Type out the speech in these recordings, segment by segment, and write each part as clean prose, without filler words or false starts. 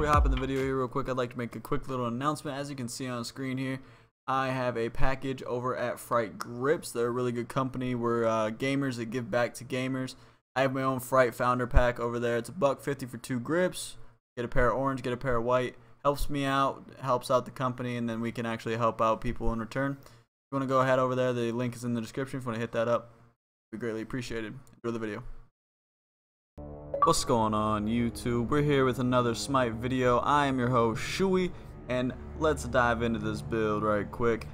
we hop in the video here real quick, I'd like to make a quick little announcement. As you can see on the screen here, I have a package over at Fright Grips. They're a really good company. We're gamers that give back to gamers. I have my own Fright Founder pack over there. It's $1.50 for 2 grips. Get a pair of orange, get a pair of white. Helps me out, helps out the company, and then we can actually help out people in return. If you want to go ahead over there, the link is in the description. If you want to hit that up, it would be greatly appreciated. Enjoy the video. What's going on, YouTube? We're here with another Smite video. I am your host, Shui, and let's dive into this build right quick.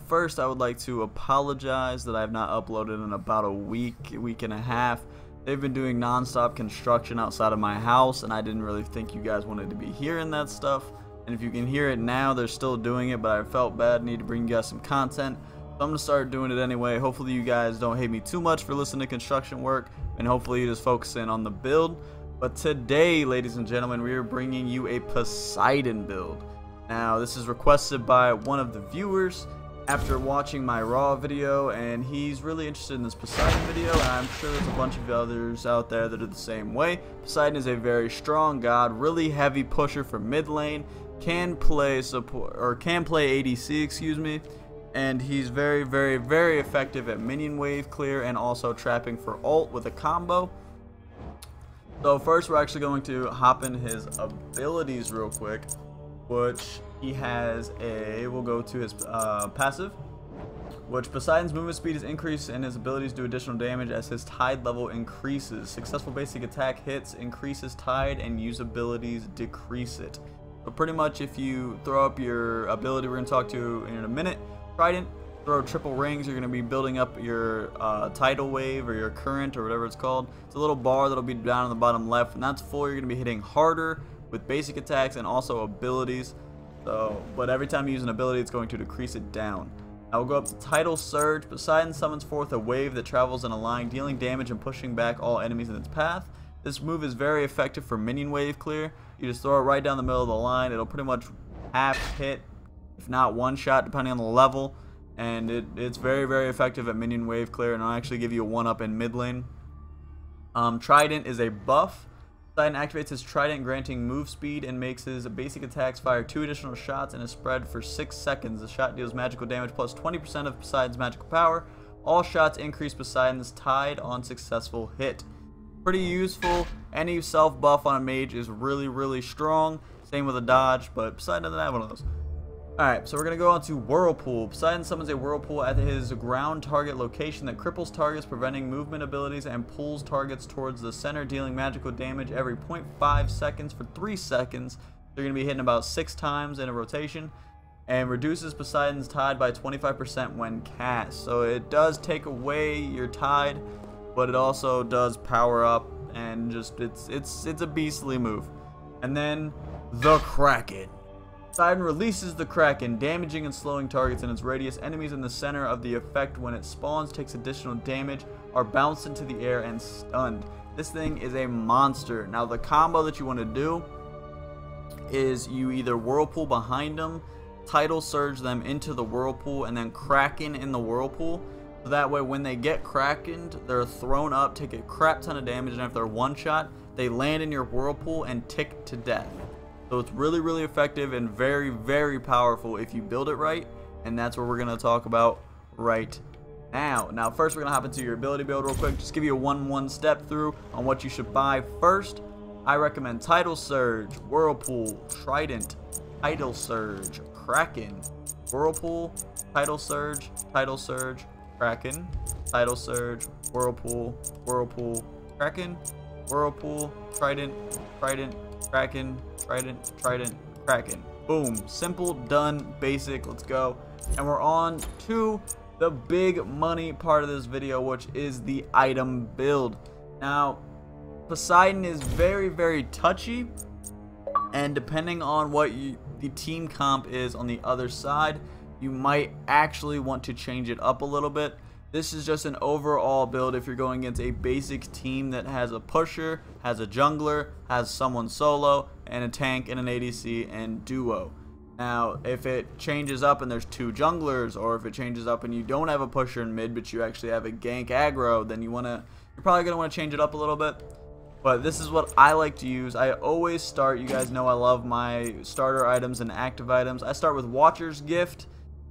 First, I would like to apologize that I have not uploaded in about a week and a half. They've been doing non-stop construction outside of my house, and I didn't really think you guys wanted to be hearing that stuff. And if you can hear it now, they're still doing it, but I felt bad, need to bring you guys some content. So I'm going to start doing it anyway. Hopefully you guys don't hate me too much for listening to construction work, and hopefully you just focus in on the build. But today, ladies and gentlemen, we are bringing you a Poseidon build. Now, this is requested by one of the viewers after watching my Raw video, and he's really interested in this Poseidon video, and I'm sure there's a bunch of others out there that are the same way. Poseidon is a very strong god, really heavy pusher for mid lane, can play support, or can play ADC, excuse me. And he's very effective at minion wave clear and also trapping for ult with a combo. So first we're actually going to hop in his abilities real quick, which he has we'll go to his passive, which Poseidon's movement speed is increased and his abilities do additional damage as his tide level increases. Successful basic attack hits increases tide and use abilities decrease it. So pretty much if you throw up your ability we're going to talk to in a minute, Trident, throw triple rings, you're going to be building up your tidal wave or your current or whatever it's called. It's a little bar that'll be down on the bottom left. When that's full, you're going to be hitting harder with basic attacks and also abilities. But every time you use an ability, it's going to decrease it down. Now we'll go up to Tidal Surge. Poseidon summons forth a wave that travels in a line, dealing damage and pushing back all enemies in its path. This move is very effective for minion wave clear. You just throw it right down the middle of the line. It'll pretty much half hit, if not one shot, depending on the level, and it's very effective at minion wave clear, and I'll actually give you a 1-up in mid lane. Trident is a buff. Poseidon activates his Trident, granting move speed and makes his basic attacks fire 2 additional shots and is spread for 6 seconds. The shot deals magical damage plus 20% of Poseidon's magical power. All shots increase Poseidon's tide on successful hit. Pretty useful. Any self buff on a mage is really strong. Same with a dodge, but Poseidon doesn't have one of those. Alright, so we're going to go on to Whirlpool. Poseidon summons a Whirlpool at his ground target location that cripples targets, preventing movement abilities, and pulls targets towards the center, dealing magical damage every 0.5 seconds for 3 seconds. They're going to be hitting about 6 times in a rotation, and reduces Poseidon's tide by 25% when cast. So it does take away your tide, but it also does power up, and just it's a beastly move. And then the Kraken. Poseidon releases the Kraken, damaging and slowing targets in its radius. Enemies in the center of the effect when it spawns takes additional damage, are bounced into the air and stunned. This thing is a monster. Now the combo that you want to do is you either Whirlpool behind them, Tidal Surge them into the Whirlpool, and then Kraken in the Whirlpool. So that way when they get Krakened, they're thrown up, take a crap ton of damage, and if they're one-shot, they land in your Whirlpool and tick to death. So it's really effective and very powerful if you build it right, and that's what we're going to talk about right now. Now first we're going to hop into your ability build real quick. Just give you a one step through on what you should buy first. I recommend Tidal Surge, Whirlpool, Trident, Tidal Surge, Kraken, Whirlpool, Tidal Surge, Kraken, Tidal Surge, Whirlpool, Kraken, Whirlpool, Trident, Kraken, Trident, Kraken. Boom. Simple, done, basic. Let's go. And we're on to the big money part of this video, which is the item build. Now, Poseidon is very touchy, and depending on what the team comp is on the other side, you might actually want to change it up a little bit. This is just an overall build if you're going against a basic team that has a pusher, has a jungler, has someone solo, and a tank and an ADC and duo. Now, if it changes up and there's 2 junglers, or if it changes up and you don't have a pusher in mid but you actually have a gank aggro, then you're probably going to want to change it up a little bit. But this is what I like to use. I always start, you guys know I love my starter items and active items. I start with Watcher's Gift,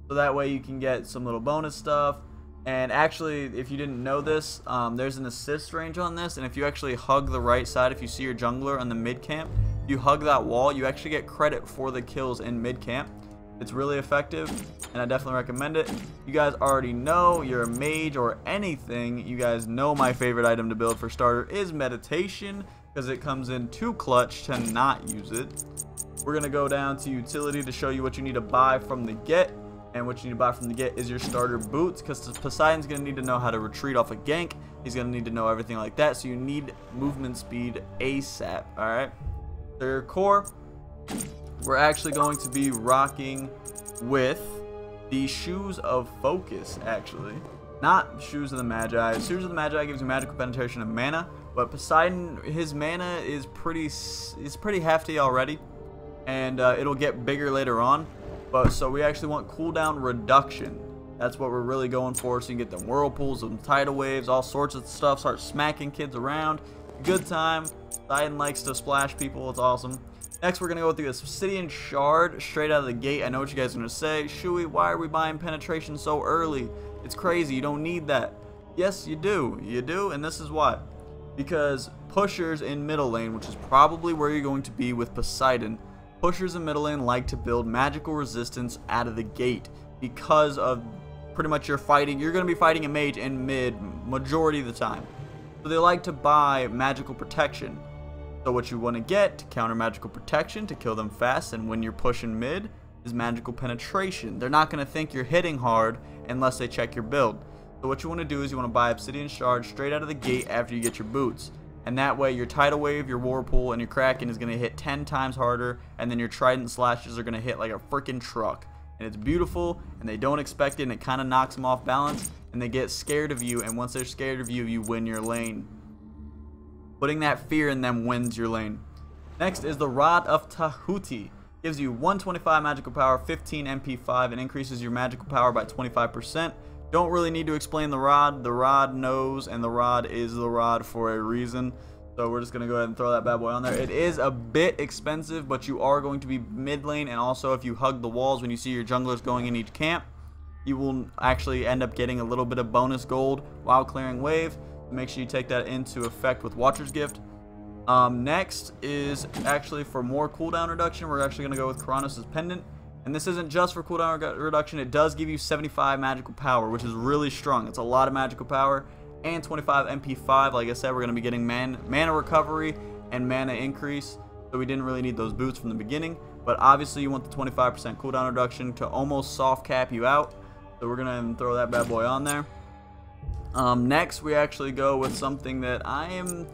so that way you can get some little bonus stuff. And actually, if you didn't know this, there's an assist range on this, and if you actually hug the right side, if you see your jungler on the mid camp, you hug that wall, you actually get credit for the kills in mid camp. It's really effective, and I definitely recommend it. You guys already know, you're a mage or anything, you guys know my favorite item to build for starter is Meditation, because it comes in too clutch to not use it. We're going to go down to utility to show you what you need to buy from the get. And what you need to buy from the get is your starter boots, because Poseidon's going to need to know how to retreat off a gank. He's going to need to know everything like that, so you need movement speed ASAP, alright? So your core, we're actually going to be rocking with the Shoes of Focus, actually. Not Shoes of the Magi. Shoes of the Magi gives you magical penetration and mana, but Poseidon, his mana is pretty hefty already, and it'll get bigger later on. But so we actually want cooldown reduction. That's what we're really going for, so you can get them whirlpools, them tidal waves, all sorts of stuff, start smacking kids around. Good time. Poseidon likes to splash people, it's awesome. Next, we're going to go through the Obsidian Shard straight out of the gate. I know what you guys are going to say. Shuey, why are we buying penetration so early? It's crazy. You don't need that. Yes, you do. You do, and this is why. Because pushers in middle lane, which is probably where you're going to be with Poseidon, pushers in middle lane like to build magical resistance out of the gate. Because of pretty much you're going to be fighting a mage in mid majority of the time. So they like to buy magical protection. So what you want to get to counter magical protection to kill them fast and when you're pushing mid is magical penetration. They're not going to think you're hitting hard unless they check your build. So what you want to do is you want to buy Obsidian Shard straight out of the gate after you get your boots. And that way your Tidal Wave, your Whirlpool, and your Kraken is going to hit 10 times harder, and then your Trident Slashes are going to hit like a freaking truck. And it's beautiful, and they don't expect it, and it kind of knocks them off balance, and they get scared of you, and once they're scared of you, you win your lane. Putting that fear in them wins your lane. Next is the Rod of Tahuti. Gives you 125 magical power, 15 MP5, and increases your magical power by 25%. Don't really need to explain the rod. The rod knows, and the rod is the rod for a reason. So we're just going to go ahead and throw that bad boy on there. It is a bit expensive, but you are going to be mid lane, and also if you hug the walls when you see your junglers going in each camp, you will actually end up getting a little bit of bonus gold while clearing wave. Make sure you take that into effect with Watcher's Gift. Next is actually for more cooldown reduction. We're actually going to go with Kronos' Pendant. And this isn't just for cooldown reduction. It does give you 75 magical power, which is really strong. It's a lot of magical power. And 25 MP5. Like I said, we're going to be getting mana recovery and mana increase. So we didn't really need those boots from the beginning. But obviously you want the 25% cooldown reduction to almost soft cap you out. So we're going to throw that bad boy on there. Next, we actually go with something that I am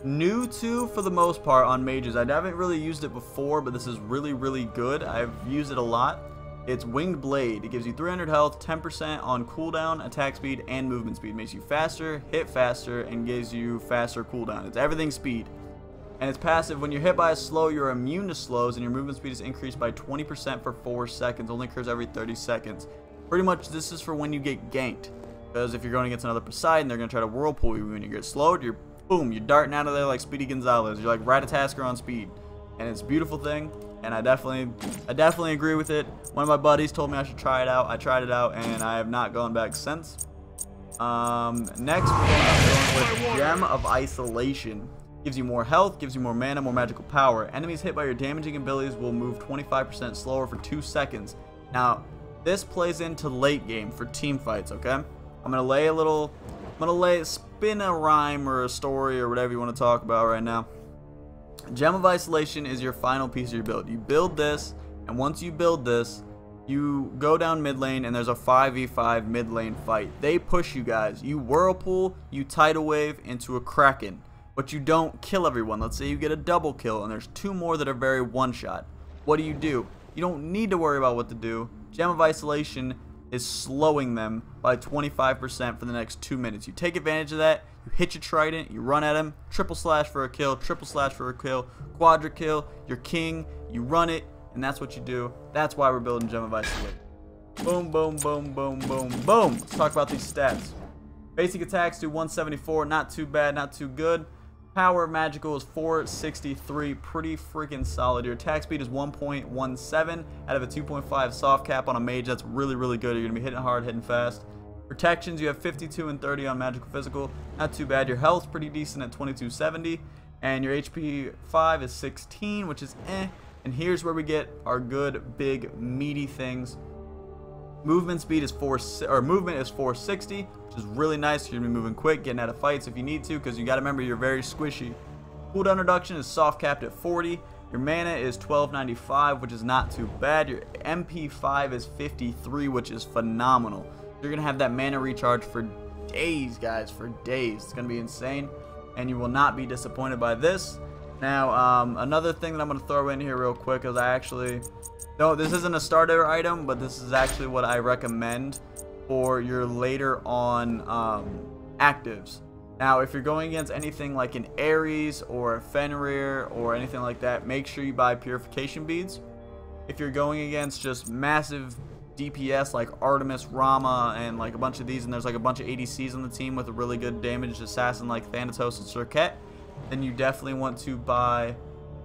new to for the most part on mages. I haven't really used it before, but this is really, really good. I've used it a lot. It's Winged Blade. It gives you 300 health, 10% on cooldown, attack speed, and movement speed. Makes you faster, hit faster, and gives you faster cooldown. It's everything speed. And it's passive. When you're hit by a slow, you're immune to slows, and your movement speed is increased by 20% for 4 seconds. Only occurs every 30 seconds. Pretty much this is for when you get ganked. Because if you're going against another Poseidon, they're going to try to whirlpool you. When you get slowed, you're boom, you're darting out of there like Speedy Gonzalez. You're like Ratatasker on speed. And it's a beautiful thing. And I definitely agree with it. One of my buddies told me I should try it out. I tried it out, and I have not gone back since. Next, we're going with Gem of Isolation. Gives you more health, gives you more mana, more magical power. Enemies hit by your damaging abilities will move 25% slower for 2 seconds. Now, this plays into late game for team fights, okay? I'm gonna spin a rhyme or a story or whatever you want to talk about right now. Gem of Isolation is your final piece of your build. You build this, and once you build this, you go down mid lane, and there's a 5v5 mid lane fight. They push you guys. You whirlpool, you tidal wave into a Kraken, but you don't kill everyone. Let's say you get a double kill, and there's 2 more that are very one-shot. What do? You don't need to worry about what to do. Gem of Isolation is slowing them by 25% for the next 2 minutes. You take advantage of that, you hit your trident, you run at him, triple slash for a kill, triple slash for a kill, quadra kill, you're king, you run it, and that's what you do. That's why we're building Gem of Isolation. Boom, boom, boom, boom, boom, boom. Let's talk about these stats. Basic attacks do 174, not too bad, not too good. Power magical is 463, pretty freaking solid. Your attack speed is 1.17 out of a 2.5 soft cap on a mage. That's really, really good. You're going to be hitting hard, hitting fast. Protections, you have 52 and 30 on magical physical. Not too bad. Your health's pretty decent at 2270. And your HP 5 is 16, which is eh. And here's where we get our good, big, meaty things. Movement speed is movement is 460, which is really nice. You're gonna be moving quick, getting out of fights if you need to, because you got to remember you're very squishy. Cooldown reduction is soft capped at 40. Your mana is 1295, which is not too bad. Your MP5 is 53, which is phenomenal. You're gonna have that mana recharge for days, guys, for days. It's gonna be insane, and you will not be disappointed by this. Now, another thing that I'm gonna throw in here real quick is no, this isn't a starter item, but this is actually what I recommend for your later on actives. Now, if you're going against anything like an Ares or a Fenrir or anything like that, make sure you buy purification beads. If you're going against just massive DPS like Artemis, Rama, and like a bunch of these, and there's like a bunch of ADCs on the team with a really good damaged assassin like Thanatos and Circuit, then you definitely want to buy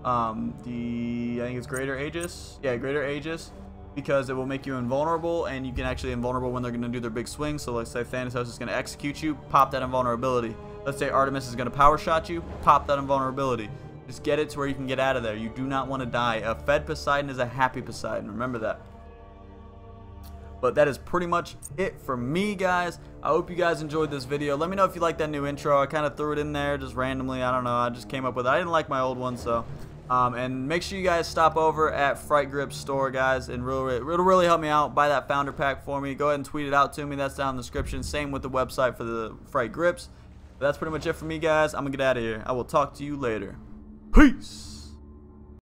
I think it's Greater Aegis. Yeah, Greater Aegis, because it will make you invulnerable, and you can actually invulnerable when they're going to do their big swing. So let's say Thanatos is going to execute you, pop that invulnerability. Let's say Artemis is going to power shot you, pop that invulnerability. Just get it to where you can get out of there. You do not want to die. A fed Poseidon is a happy Poseidon. Remember that. But that is pretty much it for me, guys. I hope you guys enjoyed this video. Let me know if you like that new intro. I kind of threw it in there just randomly. I don't know. I just came up with it. I didn't like my old one, so... and make sure you guys stop over at Fright Grip's store, guys, and it'll really help me out. Buy that founder pack for me. Go ahead and tweet it out to me. That's down in the description. Same with the website for the Fright Grips. But that's pretty much it for me, guys. I'm going to get out of here. I will talk to you later. Peace!